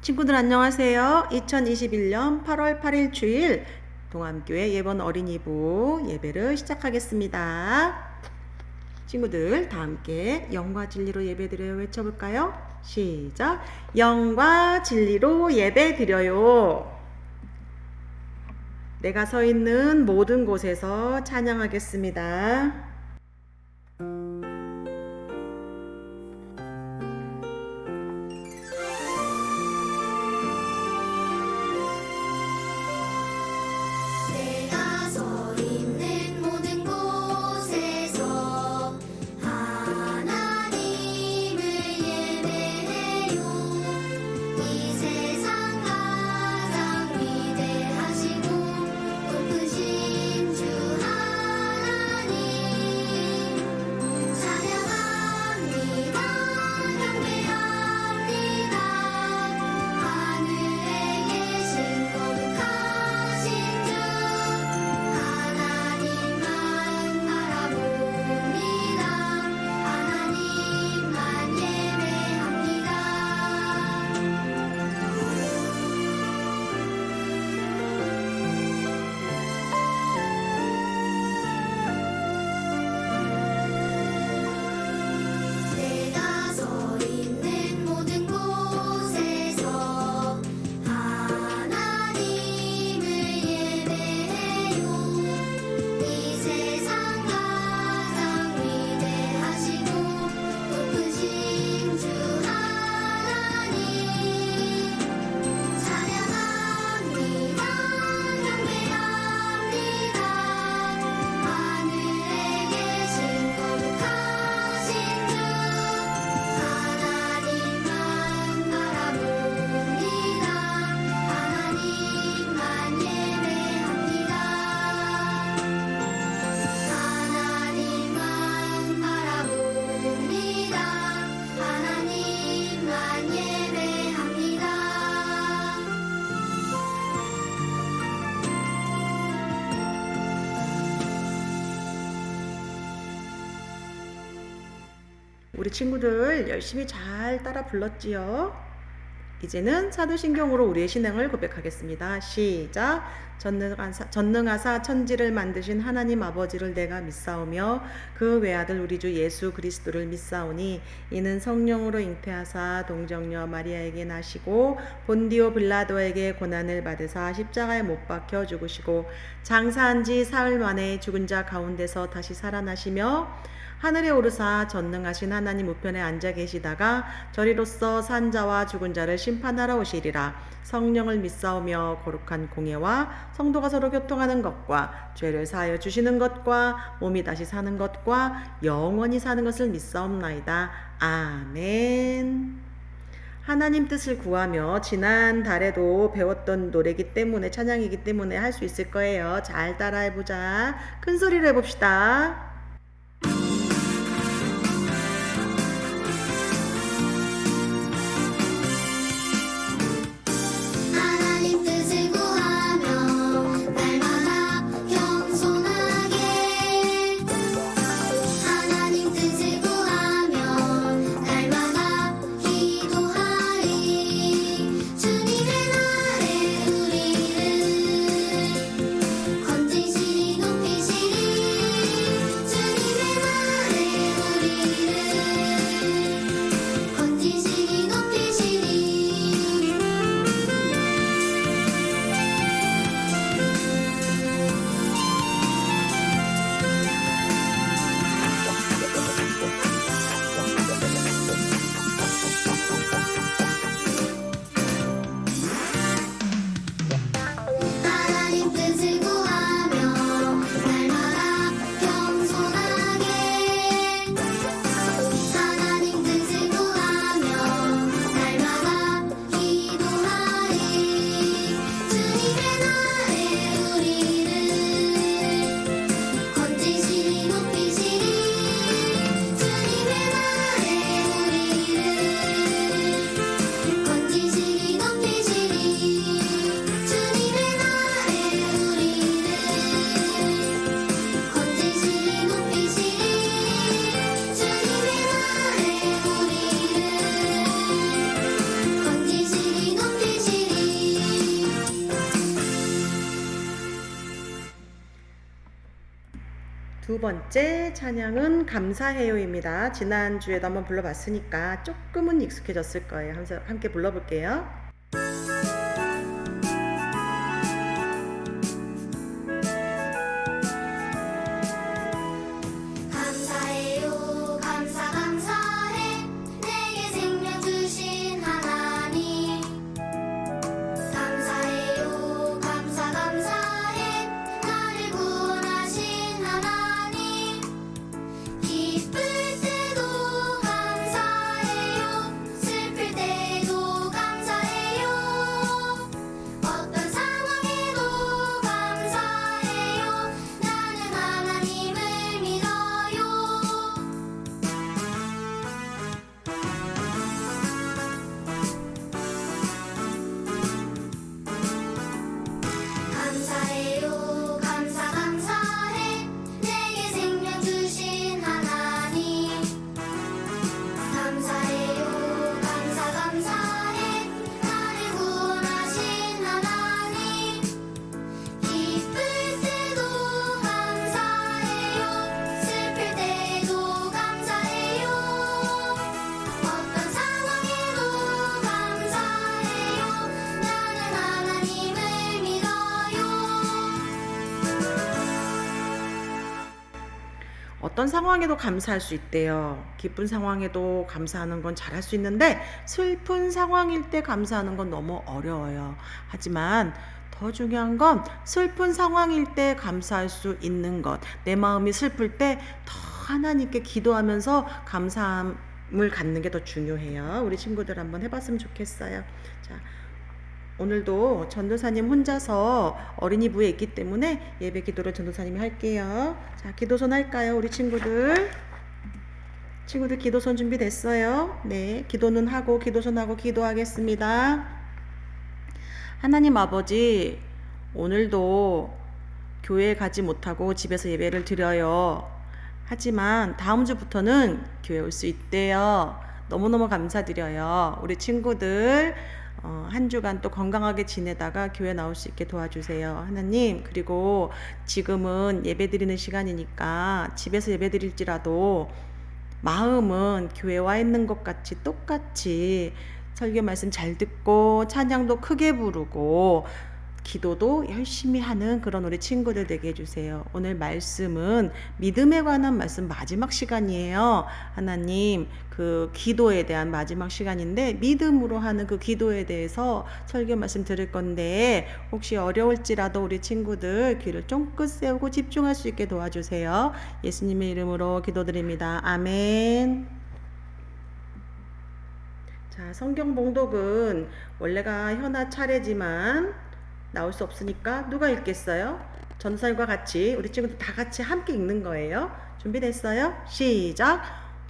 친구들 안녕하세요. 2021년 8월 8일 주일 동암교회 예번 어린이부 예배를 시작하겠습니다. 친구들 다 함께 영과 진리로 예배드려요 외쳐볼까요? 시작! 영과 진리로 예배드려요. 내가 서 있는 모든 곳에서 찬양하겠습니다. 우리 친구들 열심히 잘 따라 불렀지요? 이제는 사도신경으로 우리의 신앙을 고백하겠습니다. 시작! 전능하사 천지를 만드신 하나님 아버지를 내가 믿사오며 그 외아들 우리 주 예수 그리스도를 믿사오니 이는 성령으로 잉태하사 동정녀 마리아에게 나시고 본디오 빌라도에게 고난을 받으사 십자가에 못 박혀 죽으시고 장사한 지 사흘 만에 죽은 자 가운데서 다시 살아나시며 하늘에 오르사 전능하신 하나님 우편에 앉아 계시다가 저리로서 산 자와 죽은 자를 심판하러 오시리라. 성령을 믿사오며 거룩한 공예와 성도가 서로 교통하는 것과 죄를 사하여 주시는 것과 몸이 다시 사는 것과 영원히 사는 것을 믿사옵나이다. 아멘. 하나님 뜻을 구하며 지난 달에도 배웠던 노래이기 때문에 찬양이기 때문에 할 수 있을 거예요. 잘 따라해보자. 큰 소리로 해봅시다. 건지시리 높이시리 두 번째 찬양은 감사해요입니다. 지난주에도 한번 불러봤으니까 조금은 익숙해졌을 거예요. 함께 불러볼게요. 감사해요 감사 감사해 내게 생명 주신 하나님 감사해요 감사 감사해 나를 구원하신 하나님 기쁠 때도 감사해요 슬플 때도 감사해요 어떤 상황에도 감사해요 나는 하나님을 믿어요 감사해요 감사 감사해 내게 생명 주신 하나님 감사해요 감사 감사해 나를 구원하신 하나님 기쁠 때도 감사해요 슬플 때도 감사해요 어떤 상황에도 감사해요 나는 하나님을 믿어요 어떤 상황에도 감사할 수 있대요. 기쁜 상황에도 감사하는 건 잘할 수 있는데 슬픈 상황일 때 감사하는 건 너무 어려워요. 하지만 더 중요한 건 슬픈 상황일 때 감사할 수 있는 것. 내 마음이 슬플 때 더 하나님께 기도하면서 감사함을 갖는 게 더 중요해요. 우리 친구들 한번 해봤으면 좋겠어요. 자, 오늘도 전도사님 혼자서 어린이부에 있기 때문에 예배 기도를 전도사님이 할게요. 자, 기도선 할까요? 우리 친구들 기도선 준비됐어요? 네, 기도는 하고 기도선 하고 기도하겠습니다. 하나님 아버지, 오늘도 교회에 가지 못하고 집에서 예배를 드려요. 하지만 다음 주부터는 교회 올 수 있대요. 너무너무 감사드려요. 우리 친구들 한 주간 또 건강하게 지내다가 교회 나올 수 있게 도와주세요. 하나님, 그리고 지금은 예배 드리는 시간이니까 집에서 예배 드릴지라도 마음은 교회에 와 있는 것 같이 똑같이 설교 말씀 잘 듣고 찬양도 크게 부르고 기도도 열심히 하는 그런 우리 친구들 되게 해주세요. 오늘 말씀은 믿음에 관한 말씀 마지막 시간이에요. 하나님, 그 기도에 대한 마지막 시간인데 믿음으로 하는 그 기도에 대해서 설교 말씀 들을 건데 혹시 어려울지라도 우리 친구들 귀를 쫑긋 세우고 집중할 수 있게 도와주세요. 예수님의 이름으로 기도드립니다. 아멘. 자, 성경 봉독은 원래가 현아 차례지만 나올 수 없으니까 누가 읽겠어요? 전도사님과 같이 우리 친구들 다 같이 함께 읽는 거예요. 준비됐어요? 시작!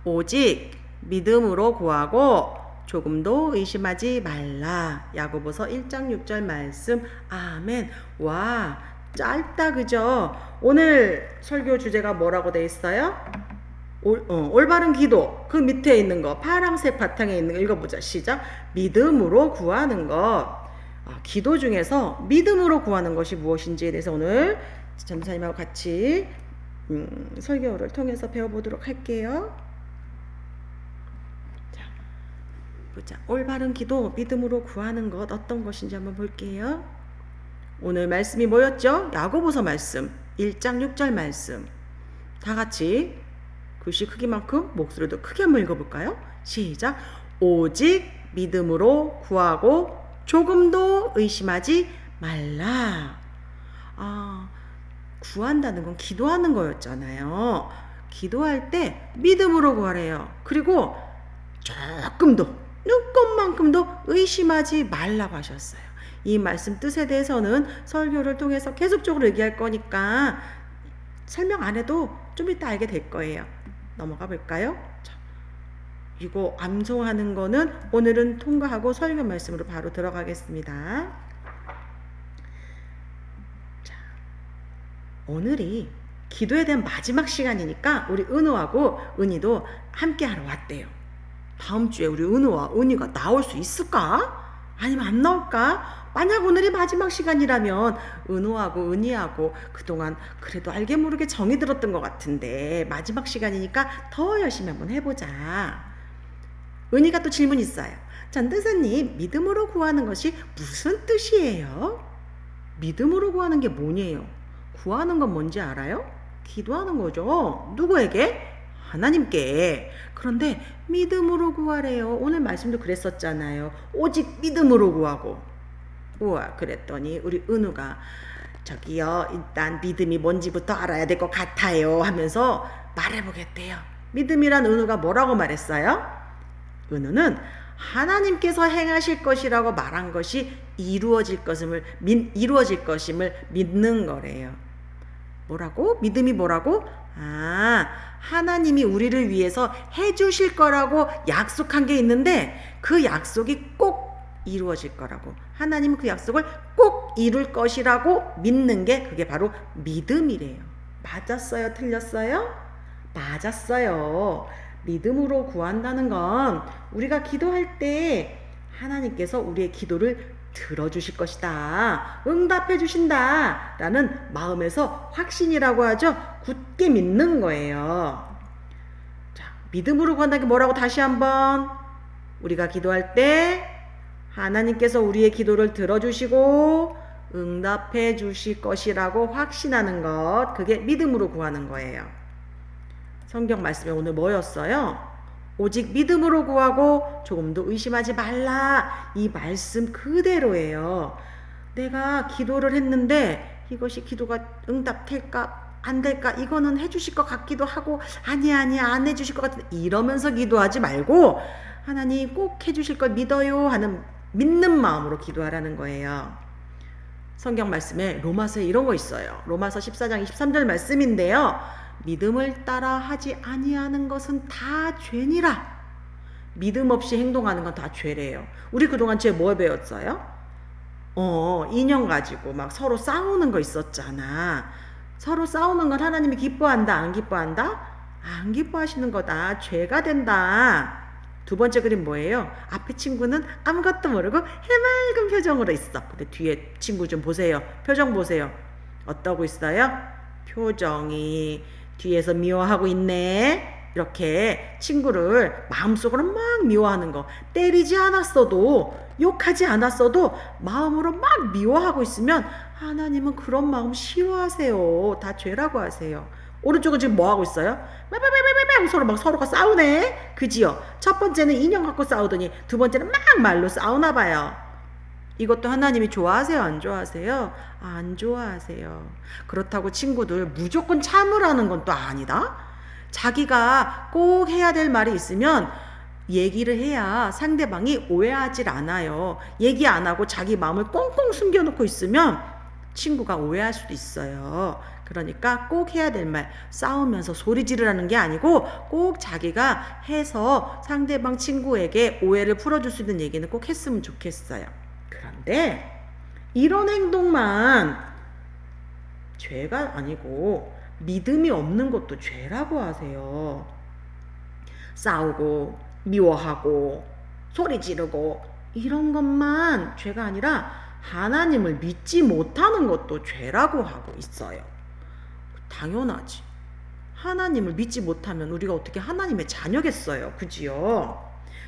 오직 믿음으로 구하고 조금도 의심하지 말라. 야고보서 1장 6절 말씀. 아멘. 와, 짧다 그죠? 오늘 설교 주제가 뭐라고 돼 있어요? 올바른 기도. 그 밑에 있는 거 파란색 바탕에 있는 거 읽어보자. 시작! 믿음으로 구하는 것. 기도 중에서 믿음으로 구하는 것이 무엇인지에 대해서 오늘 전도사님하고 같이 설교를 통해서 배워보도록 할게요. 자, 보자. 올바른 기도, 믿음으로 구하는 것 어떤 것인지 한번 볼게요. 오늘 말씀이 뭐였죠? 야고보서 말씀 1장 6절 말씀. 다 같이 글씨 크기만큼 목소리도 크게 한번 읽어볼까요? 시작! 오직 믿음으로 구하고 조금도 의심하지 말라. 구한다는 건 기도하는 거였잖아요. 기도할 때 믿음으로 구하래요. 그리고 조금도, 눈꼽만큼도 의심하지 말라고 하셨어요. 이 말씀 뜻에 대해서는 설교를 통해서 계속적으로 얘기할 거니까 설명 안 해도 좀 이따 알게 될 거예요. 넘어가 볼까요? 이거 암송하는 거는 오늘은 통과하고 설교 말씀으로 바로 들어가겠습니다. 자, 오늘이 기도에 대한 마지막 시간이니까 우리 은우하고 은희도 함께 하러 왔대요. 다음 주에 우리 은우와 은희가 나올 수 있을까? 아니면 안 나올까? 만약 오늘이 마지막 시간이라면 은우하고 은희하고 그동안 그래도 알게 모르게 정이 들었던 것 같은데 마지막 시간이니까 더 열심히 한번 해보자. 은희가 또 질문 있어요. 전도사님, 믿음으로 구하는 것이 무슨 뜻이에요? 믿음으로 구하는 게 뭐냐요? 구하는 건 뭔지 알아요? 기도하는 거죠. 누구에게? 하나님께. 그런데 믿음으로 구하래요. 오늘 말씀도 그랬었잖아요. 오직 믿음으로 구하고. 우와, 그랬더니 우리 은우가 저기요, 일단 믿음이 뭔지부터 알아야 될 것 같아요 하면서 말해보겠대요. 믿음이란 은우가 뭐라고 말했어요? 은우는 하나님께서 행하실 것이라고 말한 것이 이루어질 것임을 믿는 거래요. 뭐라고? 믿음이 뭐라고? 하나님이 우리를 위해서 해주실 거라고 약속한 게 있는데 그 약속이 꼭 이루어질 거라고. 하나님은 그 약속을 꼭 이룰 것이라고 믿는 게 그게 바로 믿음이래요. 맞았어요? 틀렸어요? 맞았어요. 믿음으로 구한다는 건 우리가 기도할 때 하나님께서 우리의 기도를 들어주실 것이다. 응답해 주신다. 라는 마음에서 확신이라고 하죠. 굳게 믿는 거예요. 자, 믿음으로 구한다는 게 뭐라고 다시 한번. 우리가 기도할 때 하나님께서 우리의 기도를 들어주시고 응답해 주실 것이라고 확신하는 것. 그게 믿음으로 구하는 거예요. 성경 말씀에 오늘 뭐였어요? 오직 믿음으로 구하고 조금도 의심하지 말라. 이 말씀 그대로예요. 내가 기도를 했는데 이것이 기도가 응답될까 안 될까, 이거는 해주실 것 같기도 하고 아니야 안 해주실 것 같은데 이러면서 기도하지 말고 하나님 꼭 해주실 걸 믿어요 하는 믿는 마음으로 기도하라는 거예요. 성경 말씀에 로마서에 이런 거 있어요. 로마서 14장 23절 말씀인데요. 믿음을 따라 하지 아니하는 것은 다 죄니라. 믿음 없이 행동하는 건 다 죄래요. 우리 그동안 죄 뭐 배웠어요? 인형 가지고 막 서로 싸우는 거 있었잖아. 서로 싸우는 건 하나님이 기뻐한다, 안 기뻐한다? 안 기뻐하시는 거다. 죄가 된다. 두 번째 그림 뭐예요? 앞에 친구는 아무것도 모르고 해맑은 표정으로 있어. 근데 뒤에 친구 좀 보세요. 표정 보세요. 어떠고 있어요? 표정이 뒤에서 미워하고 있네. 이렇게 친구를 마음속으로 막 미워하는 거. 때리지 않았어도, 욕하지 않았어도 마음으로 막 미워하고 있으면 하나님은 그런 마음 싫어하세요. 다 죄라고 하세요. 오른쪽은 지금 뭐 하고 있어요? 서로 막 서로가 싸우네. 그지요? 첫 번째는 인형 갖고 싸우더니 두 번째는 막 말로 싸우나 봐요. 이것도 하나님이 좋아하세요? 안 좋아하세요? 안 좋아하세요. 그렇다고 친구들 무조건 참으라는 건 또 아니다. 자기가 꼭 해야 될 말이 있으면 얘기를 해야 상대방이 오해하질 않아요. 얘기 안 하고 자기 마음을 꽁꽁 숨겨놓고 있으면 친구가 오해할 수도 있어요. 그러니까 꼭 해야 될 말, 싸우면서 소리 지르라는 게 아니고 꼭 자기가 해서 상대방 친구에게 오해를 풀어줄 수 있는 얘기는 꼭 했으면 좋겠어요. 그런데 이런 행동만 죄가 아니고 믿음이 없는 것도 죄라고 하세요. 싸우고 미워하고 소리 지르고 이런 것만 죄가 아니라 하나님을 믿지 못하는 것도 죄라고 하고 있어요. 당연하지. 하나님을 믿지 못하면 우리가 어떻게 하나님의 자녀겠어요. 그지요?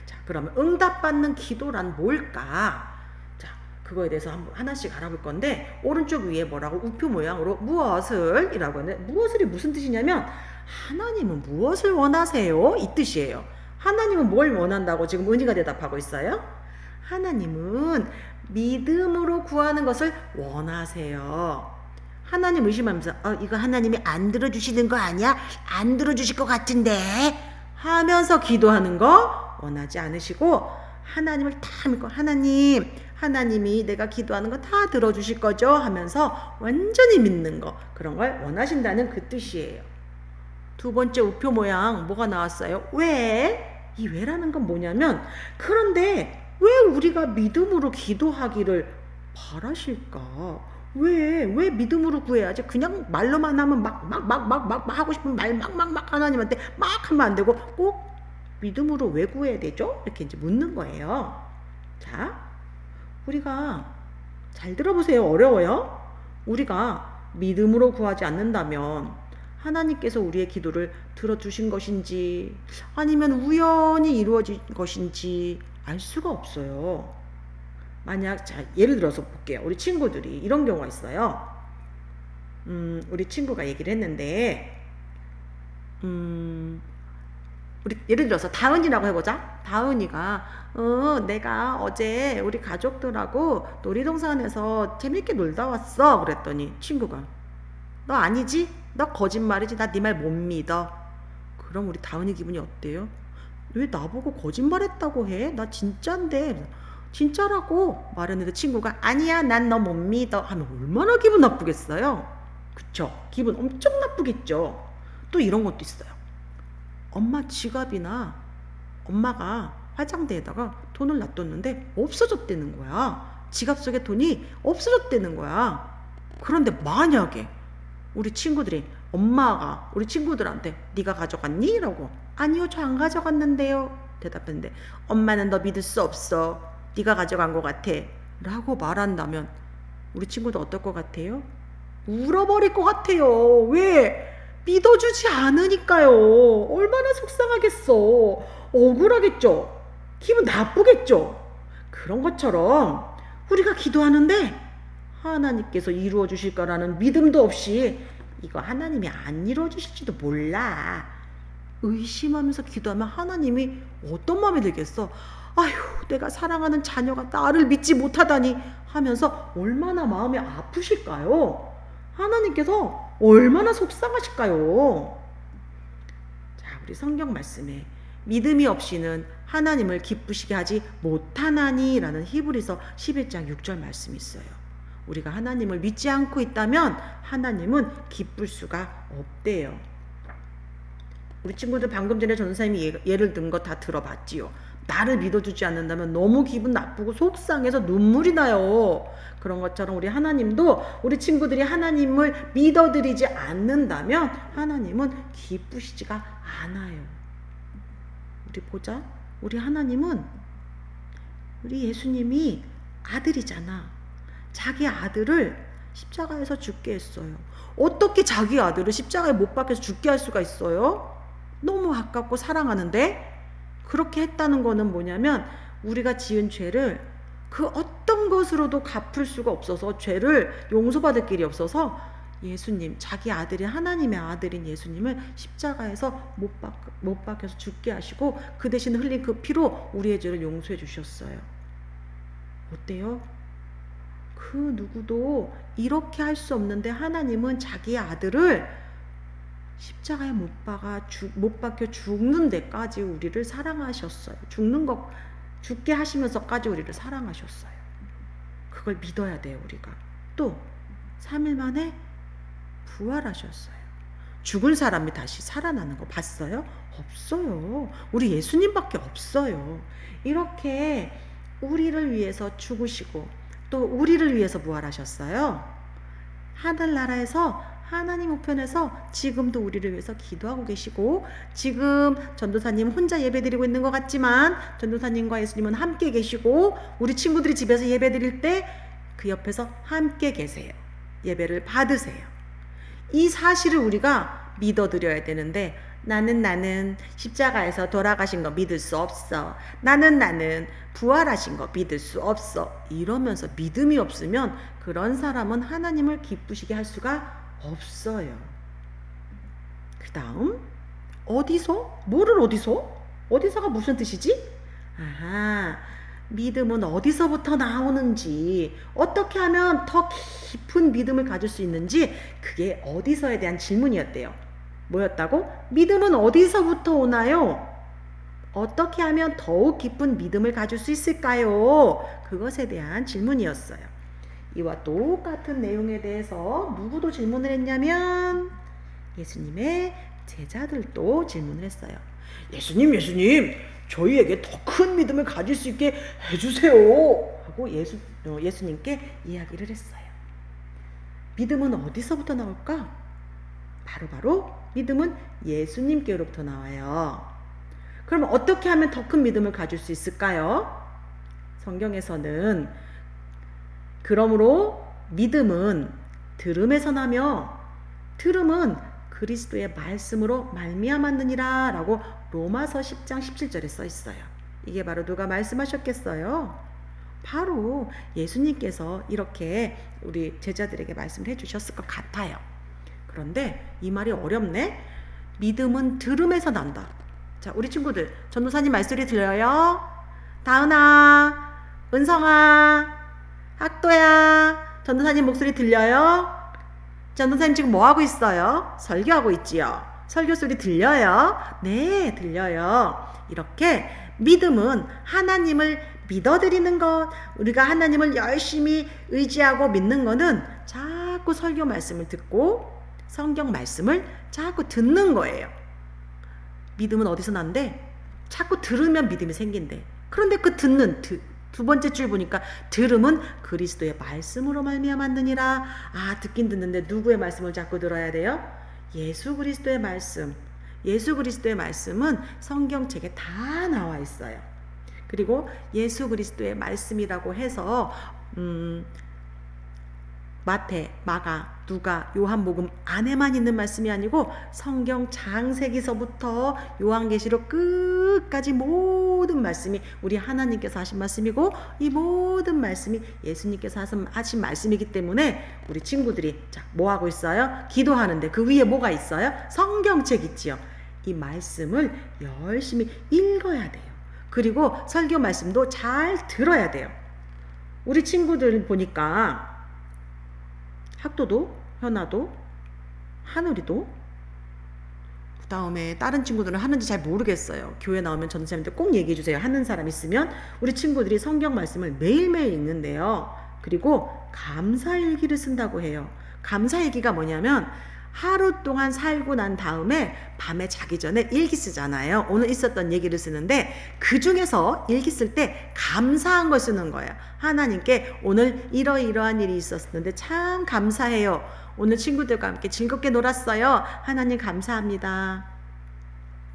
자, 그러면 응답받는 기도란 뭘까? 자, 그거에 대해서 한번 하나씩 알아볼 건데 오른쪽 위에 뭐라고 우표 모양으로 무엇을 이라고 하는데 무엇을이 무슨 뜻이냐면 하나님은 무엇을 원하세요? 이 뜻이에요. 하나님은 뭘 원한다고 지금 은희가 대답하고 있어요? 하나님은 믿음으로 구하는 것을 원하세요. 하나님 의심하면서 이거 하나님이 안 들어주시는 거 아니야? 안 들어주실 것 같은데 하면서 기도하는 거 원하지 않으시고 하나님을 다 믿고 하나님이 내가 기도하는 거 다 들어주실 거죠? 하면서 완전히 믿는 거, 그런 걸 원하신다는 그 뜻이에요. 두 번째 우표 모양 뭐가 나왔어요? 왜? 이 왜라는 건 뭐냐면 그런데 왜 우리가 믿음으로 기도하기를 바라실까? 왜 믿음으로 구해야지? 그냥 말로만 하면 막 하고 싶은 말 막 하나님한테 막 하면 안 되고 꼭 믿음으로 왜 구해야 되죠? 이렇게 이제 묻는 거예요. 자, 우리가 잘 들어보세요. 어려워요? 우리가 믿음으로 구하지 않는다면 하나님께서 우리의 기도를 들어주신 것인지 아니면 우연히 이루어진 것인지 알 수가 없어요. 만약 자 예를 들어서 볼게요. 우리 친구들이 이런 경우가 있어요. 우리 친구가 얘기를 했는데 우리 예를 들어서 다은이라고 해보자. 다은이가 내가 어제 우리 가족들하고 놀이동산에서 재밌게 놀다 왔어. 그랬더니 친구가 너 아니지? 너 거짓말이지? 나 네 말 못 믿어. 그럼 우리 다은이 기분이 어때요? 왜 나보고 거짓말했다고 해? 나 진짠데. 진짜라고 말했는데 친구가 아니야 난 너 못 믿어 하면 얼마나 기분 나쁘겠어요? 그쵸? 기분 엄청 나쁘겠죠? 또 이런 것도 있어요. 엄마 지갑이나 엄마가 화장대에다가 돈을 놔뒀는데 없어졌다는 거야. 지갑 속에 돈이 없어졌다는 거야. 그런데 만약에 우리 친구들이 엄마가 우리 친구들한테 네가 가져갔니? 라고 아니요 저 안 가져갔는데요 대답했는데 엄마는 너 믿을 수 없어. 네가 가져간 것 같아 라고 말한다면 우리 친구도 어떨 것 같아요? 울어버릴 것 같아요. 왜? 믿어주지 않으니까요. 얼마나 속상하겠어. 억울하겠죠. 기분 나쁘겠죠. 그런 것처럼 우리가 기도하는데 하나님께서 이루어 주실 거라는 믿음도 없이 이거 하나님이 안 이루어 주실지도 몰라. 의심하면서 기도하면 하나님이 어떤 마음이 들겠어? 아휴, 내가 사랑하는 자녀가 나를 믿지 못하다니 하면서 얼마나 마음이 아프실까요? 하나님께서 얼마나 속상하실까요? 자, 우리 성경 말씀에 믿음이 없이는 하나님을 기쁘시게 하지 못하나니 라는 히브리서 11장 6절 말씀이 있어요. 우리가 하나님을 믿지 않고 있다면 하나님은 기쁠 수가 없대요. 우리 친구들 방금 전에 전도사님이 예를 든 거 다 들어봤지요. 나를 믿어주지 않는다면 너무 기분 나쁘고 속상해서 눈물이 나요. 그런 것처럼 우리 하나님도 우리 친구들이 하나님을 믿어드리지 않는다면 하나님은 기쁘시지가 않아요. 우리 보자. 우리 하나님은 우리 예수님이 아들이잖아. 자기 아들을 십자가에서 죽게 했어요. 어떻게 자기 아들을 십자가에 못 박혀서 죽게 할 수가 있어요? 너무 아깝고 사랑하는데 그렇게 했다는 거는 뭐냐면 우리가 지은 죄를 그 어떤 것으로도 갚을 수가 없어서 죄를 용서받을 길이 없어서 예수님 자기 아들이 하나님의 아들인 예수님을 십자가에서 못 박혀서 죽게 하시고 그 대신 흘린 그 피로 우리의 죄를 용서해 주셨어요. 어때요? 그 누구도 이렇게 할 수 없는데 하나님은 자기 아들을 십자가에 못 박혀 죽는 데까지 우리를 사랑하셨어요. 죽게 하시면서까지 우리를 사랑하셨어요. 그걸 믿어야 돼요, 우리가. 또 3일 만에 부활하셨어요. 죽은 사람이 다시 살아나는 거 봤어요? 없어요. 우리 예수님밖에 없어요. 이렇게 우리를 위해서 죽으시고 또 우리를 위해서 부활하셨어요. 하늘나라에서 하나님 우편에서 지금도 우리를 위해서 기도하고 계시고 지금 전도사님 혼자 예배드리고 있는 것 같지만 전도사님과 예수님은 함께 계시고 우리 친구들이 집에서 예배드릴 때 그 옆에서 함께 계세요. 예배를 받으세요. 이 사실을 우리가 믿어드려야 되는데 나는 십자가에서 돌아가신 거 믿을 수 없어. 나는 부활하신 거 믿을 수 없어. 이러면서 믿음이 없으면 그런 사람은 하나님을 기쁘시게 할 수가 없어요. 그 다음 어디서? 뭐를 어디서? 어디서가 무슨 뜻이지? 아하, 믿음은 어디서부터 나오는지 어떻게 하면 더 깊은 믿음을 가질 수 있는지 그게 어디서에 대한 질문이었대요. 뭐였다고? 믿음은 어디서부터 오나요? 어떻게 하면 더욱 깊은 믿음을 가질 수 있을까요? 그것에 대한 질문이었어요. 이와 똑같은 내용에 대해서 누구도 질문을 했냐면 예수님의 제자들도 질문을 했어요. 예수님 저희에게 더 큰 믿음을 가질 수 있게 해주세요 하고 예수님께 이야기를 했어요. 믿음은 어디서부터 나올까? 바로 믿음은 예수님께로부터 나와요. 그럼 어떻게 하면 더 큰 믿음을 가질 수 있을까요? 성경에서는 그러므로 믿음은 들음에서 나며 들음은 그리스도의 말씀으로 말미암았느니라 라고 로마서 10장 17절에 써 있어요. 이게 바로 누가 말씀하셨겠어요? 바로 예수님께서 이렇게 우리 제자들에게 말씀을 해주셨을 것 같아요. 그런데 이 말이 어렵네. 믿음은 들음에서 난다. 자, 우리 친구들 전도사님 말소리 들려요? 다은아, 은성아, 학도야, 전도사님 목소리 들려요? 전도사님 지금 뭐 하고 있어요? 설교하고 있지요. 설교 소리 들려요? 네, 들려요. 이렇게 믿음은 하나님을 믿어드리는 것, 우리가 하나님을 열심히 의지하고 믿는 거는 자꾸 설교 말씀을 듣고 성경 말씀을 자꾸 듣는 거예요. 믿음은 어디서 난대? 자꾸 들으면 믿음이 생긴대. 그런데 그 듣는 두 번째 줄 보니까 들음은 그리스도의 말씀으로 말미암았느니라. 아, 듣긴 듣는데 누구의 말씀을 자꾸 들어야 돼요? 예수 그리스도의 말씀. 예수 그리스도의 말씀은 성경책에 다 나와 있어요. 그리고 예수 그리스도의 말씀이라고 해서 마태, 마가, 누가, 요한복음 안에만 있는 말씀이 아니고 성경 창세기서부터 요한계시록 끝까지 모든 말씀이 우리 하나님께서 하신 말씀이고 이 모든 말씀이 예수님께서 하신 말씀이기 때문에 우리 친구들이 자, 뭐 하고 있어요? 기도하는데 그 위에 뭐가 있어요? 성경책 있지요. 이 말씀을 열심히 읽어야 돼요. 그리고 설교 말씀도 잘 들어야 돼요. 우리 친구들 보니까 학도도, 현아도, 하늘이도, 그 다음에 다른 친구들은 하는지 잘 모르겠어요. 교회 나오면 전도사님한테 꼭 얘기해 주세요. 하는 사람 있으면. 우리 친구들이 성경 말씀을 매일매일 읽는데요. 그리고 감사일기를 쓴다고 해요. 감사일기가 뭐냐면 하루 동안 살고 난 다음에 밤에 자기 전에 일기 쓰잖아요. 오늘 있었던 얘기를 쓰는데 그 중에서 일기 쓸 때 감사한 걸 쓰는 거예요. 하나님께 오늘 이러이러한 일이 있었는데 참 감사해요. 오늘 친구들과 함께 즐겁게 놀았어요. 하나님 감사합니다.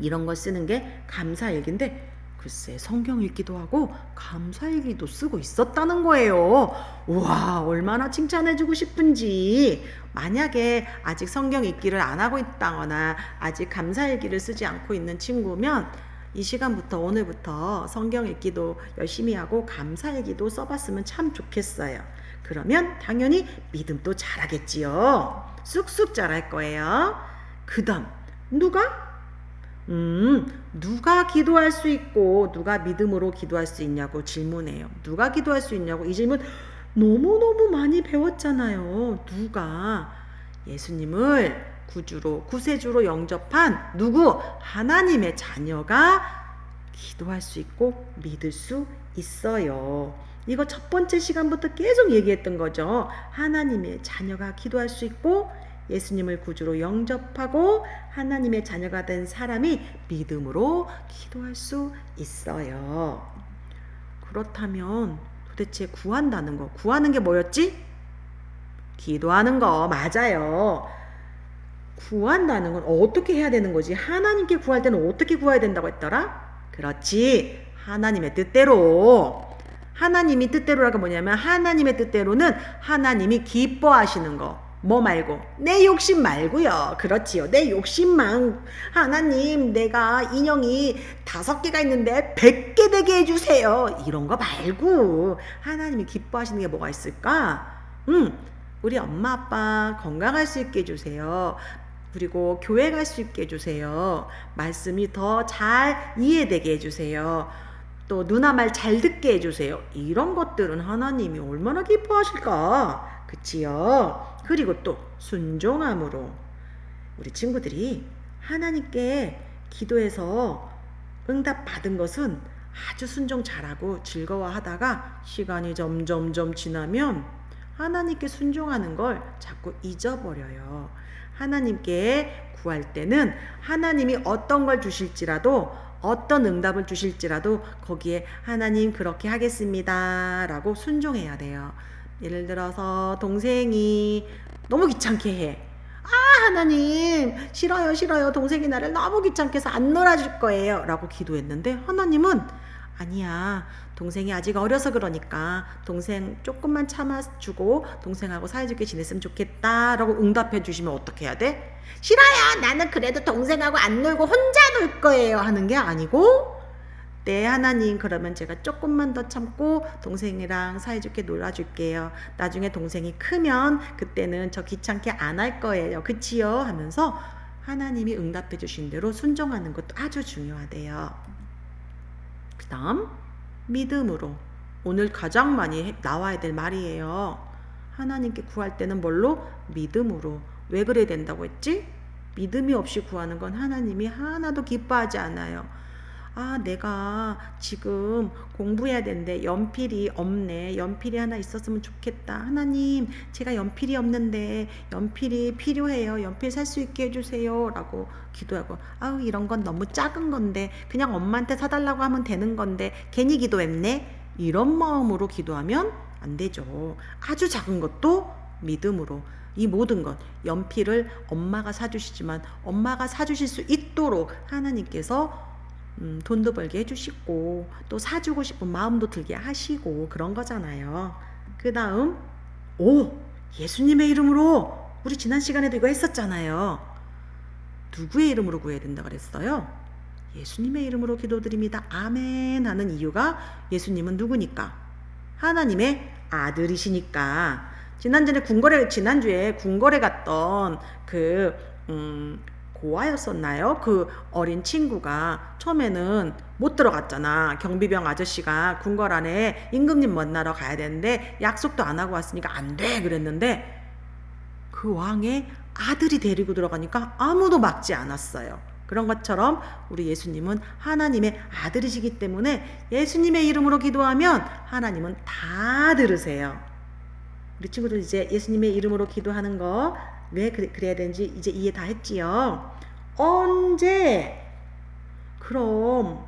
이런 걸 쓰는 게 감사일기인데 글쎄 성경 읽기도 하고 감사일기도 쓰고 있었다는 거예요. 우와, 얼마나 칭찬해주고 싶은지. 만약에 아직 성경 읽기를 안 하고 있다거나 아직 감사일기를 쓰지 않고 있는 친구면 이 시간부터 오늘부터 성경 읽기도 열심히 하고 감사일기도 써봤으면 참 좋겠어요. 그러면 당연히 믿음도 잘하겠지요. 쑥쑥 잘할 거예요. 그 다음 누가 기도할 수 있고 누가 믿음으로 기도할 수 있냐고 질문해요. 누가 기도할 수 있냐고. 이 질문 너무너무 많이 배웠잖아요. 누가 예수님을 구주로 구세주로 영접한 누구? 하나님의 자녀가 기도할 수 있고 믿을 수 있어요. 이거 첫 번째 시간부터 계속 얘기했던 거죠. 하나님의 자녀가 기도할 수 있고 예수님을 구주로 영접하고 하나님의 자녀가 된 사람이 믿음으로 기도할 수 있어요. 그렇다면 도대체 구한다는 거, 구하는 게 뭐였지? 기도하는 거 맞아요. 구한다는 건 어떻게 해야 되는 거지? 하나님께 구할 때는 어떻게 구해야 된다고 했더라? 그렇지, 하나님의 뜻대로. 하나님이 뜻대로라가 뭐냐면 하나님의 뜻대로는 하나님이 기뻐하시는 거. 뭐 말고? 내 욕심 말고요. 그렇지요. 내 욕심만. 하나님, 내가 인형이 5개가 있는데 100개 되게 해주세요. 이런 거 말고 하나님이 기뻐하시는 게 뭐가 있을까? 우리 엄마 아빠 건강할 수 있게 해주세요. 그리고 교회 갈 수 있게 해주세요. 말씀이 더 잘 이해되게 해주세요. 또 누나 말 잘 듣게 해주세요. 이런 것들은 하나님이 얼마나 기뻐하실까? 그치요? 그리고 또 순종함으로 우리 친구들이 하나님께 기도해서 응답 받은 것은 아주 순종 잘하고 즐거워하다가 시간이 점점점 지나면 하나님께 순종하는 걸 자꾸 잊어버려요. 하나님께 구할 때는 하나님이 어떤 걸 주실지라도 어떤 응답을 주실지라도 거기에 하나님 그렇게 하겠습니다 라고 순종해야 돼요. 예를 들어서 동생이 너무 귀찮게 해. 아, 하나님 싫어요 동생이 나를 너무 귀찮게 해서 안 놀아줄 거예요 라고 기도했는데 하나님은 아니야. 동생이 아직 어려서 그러니까 동생 조금만 참아주고 동생하고 사이좋게 지냈으면 좋겠다 라고 응답해 주시면 어떻게 해야 돼? 싫어요. 나는 그래도 동생하고 안 놀고 혼자 놀 거예요 하는 게 아니고, 네 하나님, 그러면 제가 조금만 더 참고 동생이랑 사이좋게 놀아줄게요. 나중에 동생이 크면 그때는 저 귀찮게 안 할 거예요. 그치요? 하면서 하나님이 응답해 주신 대로 순종하는 것도 아주 중요하대요. 그 다음 믿음으로. 오늘 가장 많이 나와야 될 말이에요. 하나님께 구할 때는 뭘로? 믿음으로. 왜 그래야 된다고 했지? 믿음이 없이 구하는 건 하나님이 하나도 기뻐하지 않아요. 아, 내가 지금 공부해야 되는데 연필이 없네. 연필이 하나 있었으면 좋겠다. 하나님, 제가 연필이 없는데 연필이 필요해요. 연필 살 수 있게 해주세요. 라고 기도하고, 아우, 이런 건 너무 작은 건데 그냥 엄마한테 사달라고 하면 되는 건데 괜히 기도했네. 이런 마음으로 기도하면 안 되죠. 아주 작은 것도 믿음으로. 이 모든 것, 연필을 엄마가 사주시지만 엄마가 사주실 수 있도록 하나님께서 돈도 벌게 해주시고 또 사주고 싶은 마음도 들게 하시고 그런 거잖아요. 그 다음, 예수님의 이름으로. 우리 지난 시간에도 이거 했었잖아요. 누구의 이름으로 구해야 된다 그랬어요? 예수님의 이름으로 기도드립니다. 아멘 하는 이유가, 예수님은 누구니까? 하나님의 아들이시니까. 지난주에 궁궐에 갔던 고아였었나요? 그 어린 친구가 처음에는 못 들어갔잖아. 경비병 아저씨가 궁궐 안에 임금님 만나러 가야 되는데 약속도 안 하고 왔으니까 안 돼 그랬는데, 그 왕의 아들이 데리고 들어가니까 아무도 막지 않았어요. 그런 것처럼 우리 예수님은 하나님의 아들이시기 때문에 예수님의 이름으로 기도하면 하나님은 다 들으세요. 우리 친구들 이제 예수님의 이름으로 기도하는 거 왜 그래야 되는지 이제 이해 다 했지요? 언제? 그럼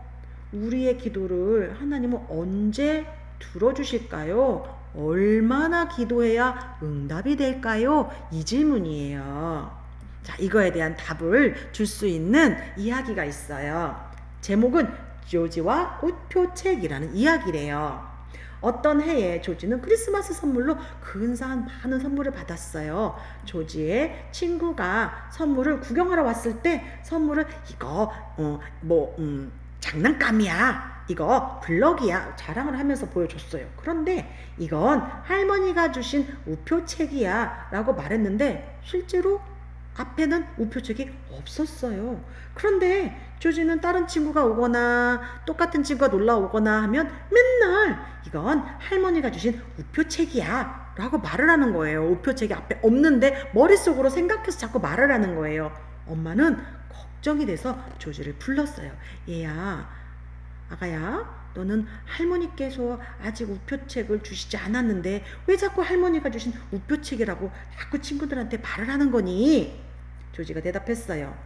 우리의 기도를 하나님은 언제 들어주실까요? 얼마나 기도해야 응답이 될까요? 이 질문이에요. 자, 이거에 대한 답을 줄 수 있는 이야기가 있어요. 제목은 조지와 우표책이라는 이야기래요. 어떤 해에 조지는 크리스마스 선물로 근사한 많은 선물을 받았어요. 조지의 친구가 선물을 구경하러 왔을 때 선물을 이거 장난감이야, 이거 블럭이야 자랑을 하면서 보여줬어요. 그런데 이건 할머니가 주신 우표책이야 라고 말했는데 실제로 앞에는 우표책이 없었어요. 그런데 조지는 다른 친구가 오거나 똑같은 친구가 놀러 오거나 하면 맨날 이건 할머니가 주신 우표책이야 라고 말을 하는 거예요. 우표책이 앞에 없는데 머릿속으로 생각해서 자꾸 말을 하는 거예요. 엄마는 걱정이 돼서 조지를 불렀어요. 얘야, 아가야, 너는 할머니께서 아직 우표책을 주시지 않았는데 왜 자꾸 할머니가 주신 우표책이라고 자꾸 친구들한테 말을 하는 거니? 조지가 대답했어요.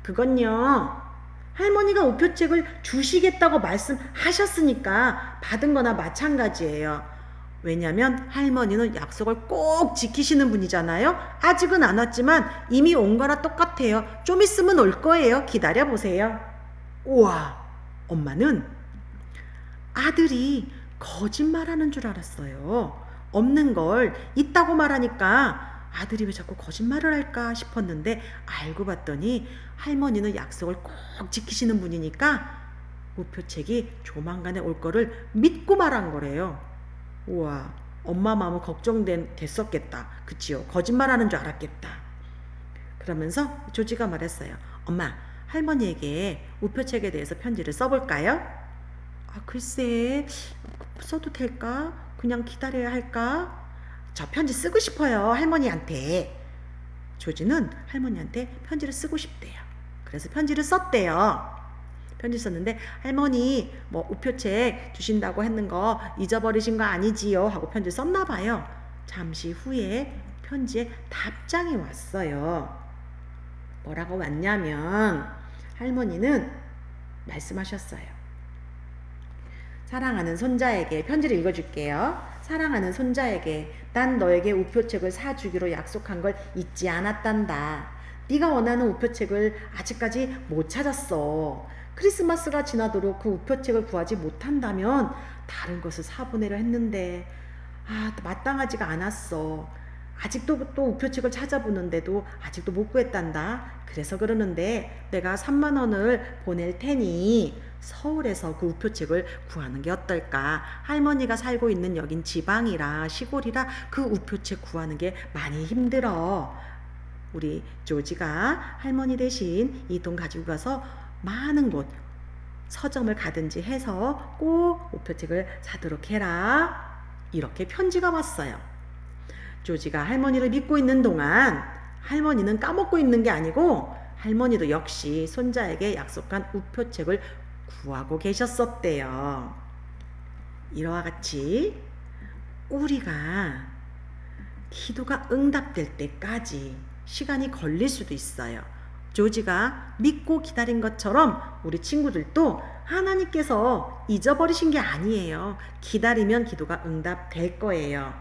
그건요, 할머니가 우표책을 주시겠다고 말씀하셨으니까 받은 거나 마찬가지예요. 왜냐면 할머니는 약속을 꼭 지키시는 분이잖아요. 아직은 안 왔지만 이미 온 거나 똑같아요. 좀 있으면 올 거예요. 기다려보세요. 우와, 엄마는 아들이 거짓말하는 줄 알았어요. 없는 걸 있다고 말하니까 아들이 왜 자꾸 거짓말을 할까 싶었는데 알고 봤더니 할머니는 약속을 꼭 지키시는 분이니까 우표책이 조만간에 올 거를 믿고 말한 거래요. 우와, 엄마 마음은 걱정됐었겠다. 그치요? 거짓말하는 줄 알았겠다. 그러면서 조지가 말했어요. 엄마, 할머니에게 우표책에 대해서 편지를 써볼까요? 아, 글쎄, 써도 될까? 그냥 기다려야 할까? 저 편지 쓰고 싶어요, 할머니한테. 조지는 할머니한테 편지를 쓰고 싶대요. 그래서 편지를 썼대요. 편지 썼는데 할머니 우표책 주신다고 했는 거 잊어버리신 거 아니지요? 하고 편지 썼나 봐요. 잠시 후에 편지에 답장이 왔어요. 뭐라고 왔냐면 할머니는 말씀하셨어요. 사랑하는 손자에게, 편지를 읽어줄게요. 사랑하는 손자에게 난 너에게 우표책을 사주기로 약속한 걸 잊지 않았단다. 네가 원하는 우표책을 아직까지 못 찾았어. 크리스마스가 지나도록 그 우표책을 구하지 못한다면 다른 것을 사보내려 했는데 마땅하지가 않았어. 아직도 또 우표책을 찾아보는데도 아직도 못 구했단다. 그래서 그러는데 내가 3만 원을 보낼 테니 서울에서 그 우표책을 구하는 게 어떨까? 할머니가 살고 있는 여긴 지방이라 시골이라 그 우표책 구하는 게 많이 힘들어. 우리 조지가 할머니 대신 이 돈 가지고 가서 많은 곳 서점을 가든지 해서 꼭 우표책을 사도록 해라. 이렇게 편지가 왔어요. 조지가 할머니를 믿고 있는 동안 할머니는 까먹고 있는 게 아니고 할머니도 역시 손자에게 약속한 우표책을 구하고 계셨었대요. 이와 같이 우리가 기도가 응답될 때까지 시간이 걸릴 수도 있어요. 조지가 믿고 기다린 것처럼 우리 친구들도 하나님께서 잊어버리신 게 아니에요. 기다리면 기도가 응답될 거예요.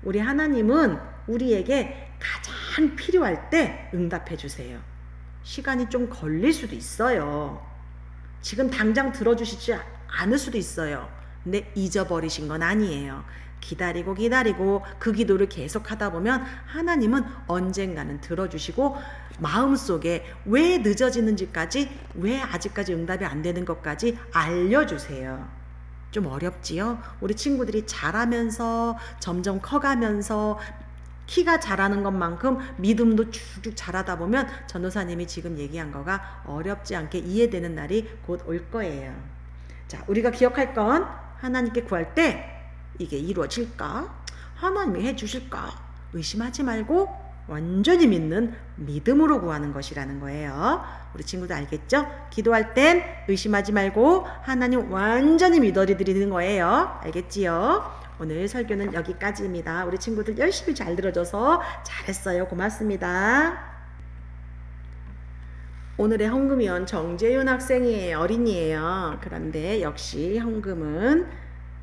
우리 하나님은 우리에게 가장 필요할 때 응답해 주세요. 시간이 좀 걸릴 수도 있어요. 지금 당장 들어주시지 않을 수도 있어요. 근데 잊어버리신 건 아니에요. 기다리고 그 기도를 계속 하다 보면 하나님은 언젠가는 들어주시고 마음속에 왜 늦어지는지까지, 왜 아직까지 응답이 안 되는 것까지 알려주세요. 좀 어렵지요? 우리 친구들이 자라면서 점점 커가면서 키가 자라는 것만큼 믿음도 쭉쭉 자라다 보면 전도사님이 지금 얘기한 거가 어렵지 않게 이해되는 날이 곧 올 거예요. 자, 우리가 기억할 건 하나님께 구할 때 이게 이루어질까? 하나님이 해주실까? 의심하지 말고 완전히 믿는 믿음으로 구하는 것이라는 거예요. 우리 친구들 알겠죠? 기도할 땐 의심하지 말고 하나님 완전히 믿어드리는 거예요. 알겠지요? 오늘 설교는 여기까지입니다. 우리 친구들 열심히 잘 들어줘서 잘했어요. 고맙습니다. 오늘의 헌금위원 정재윤 학생이에요. 어린이에요. 그런데 역시 헌금은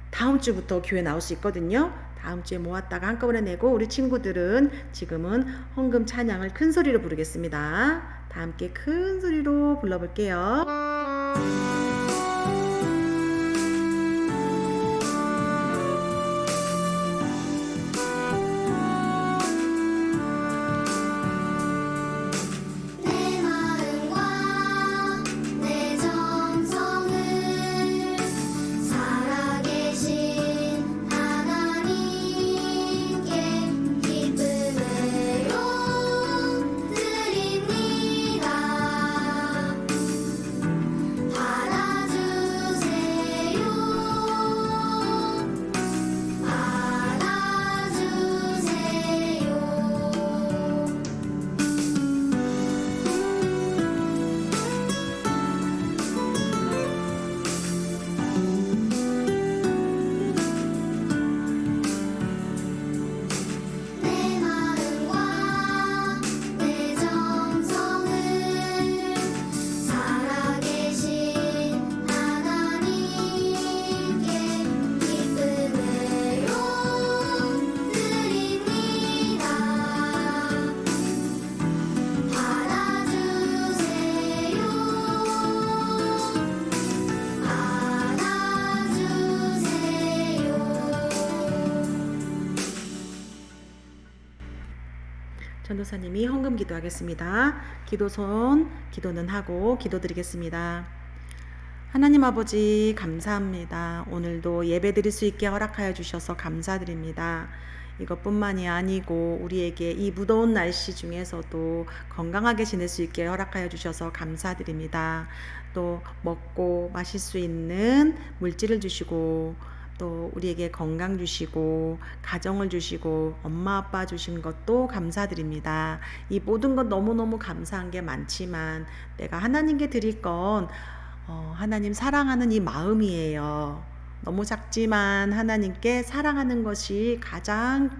다음 주부터 교회 나올 수 있거든요. 다음 주에 모았다가 한꺼번에 내고 우리 친구들은 지금은 헌금 찬양을 큰 소리로 부르겠습니다. 다 함께 큰 소리로 불러볼게요. 내 마음과 내 정성을 살아계신 하나님께 기쁨으로 드립니다. 받아주세요. 내 마음과 내 정성을 살아계신 하나님께 기쁨으로 드립니다. 받아주세요. 전도사님이 헌금 기도하겠습니다. 기도는 하고 기도드리겠습니다. 하나님 아버지 감사합니다. 오늘도 예배 드릴 수 있게 허락하여 주셔서 감사드립니다. 이것뿐만이 아니고 우리에게 이 무더운 날씨 중에서도 건강하게 지낼 수 있게 허락하여 주셔서 감사드립니다. 또 먹고 마실 수 있는 물질을 주시고 또 우리에게 건강 주시고 가정을 주시고 엄마 아빠 주신 것도 감사드립니다. 이 모든 것 너무너무 감사한 게 많지만 내가 하나님께 드릴 건 하나님 사랑하는 이 마음이에요. 너무 작지만 하나님께 사랑하는 것이 가장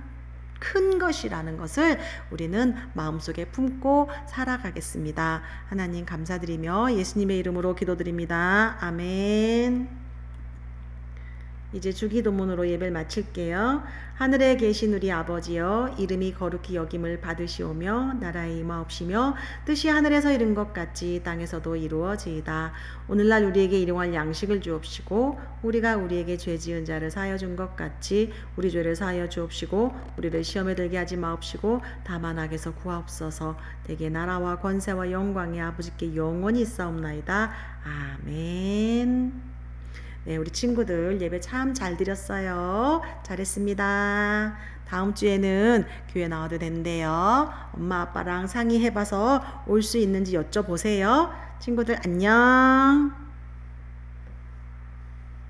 큰 것이라는 것을 우리는 마음속에 품고 살아가겠습니다. 하나님 감사드리며 예수님의 이름으로 기도드립니다. 아멘. 이제 주기도문으로 예배를 마칠게요. 하늘에 계신 우리 아버지여, 이름이 거룩히 여김을 받으시오며 나라의 임하옵시며 뜻이 하늘에서 이룬 것 같이 땅에서도 이루어지이다. 오늘날 우리에게 일용할 양식을 주옵시고 우리가 우리에게 죄 지은 자를 사하여 준 것 같이 우리 죄를 사하여 주옵시고 우리를 시험에 들게 하지 마옵시고 다만 악에서 구하옵소서. 대개 나라와 권세와 영광이 아버지께 영원히 있사옵나이다. 아멘. 네, 우리 친구들 예배 참 잘 드렸어요. 잘했습니다. 다음 주에는 교회 나와도 된대요. 엄마 아빠랑 상의해봐서 올 수 있는지 여쭤보세요. 친구들 안녕.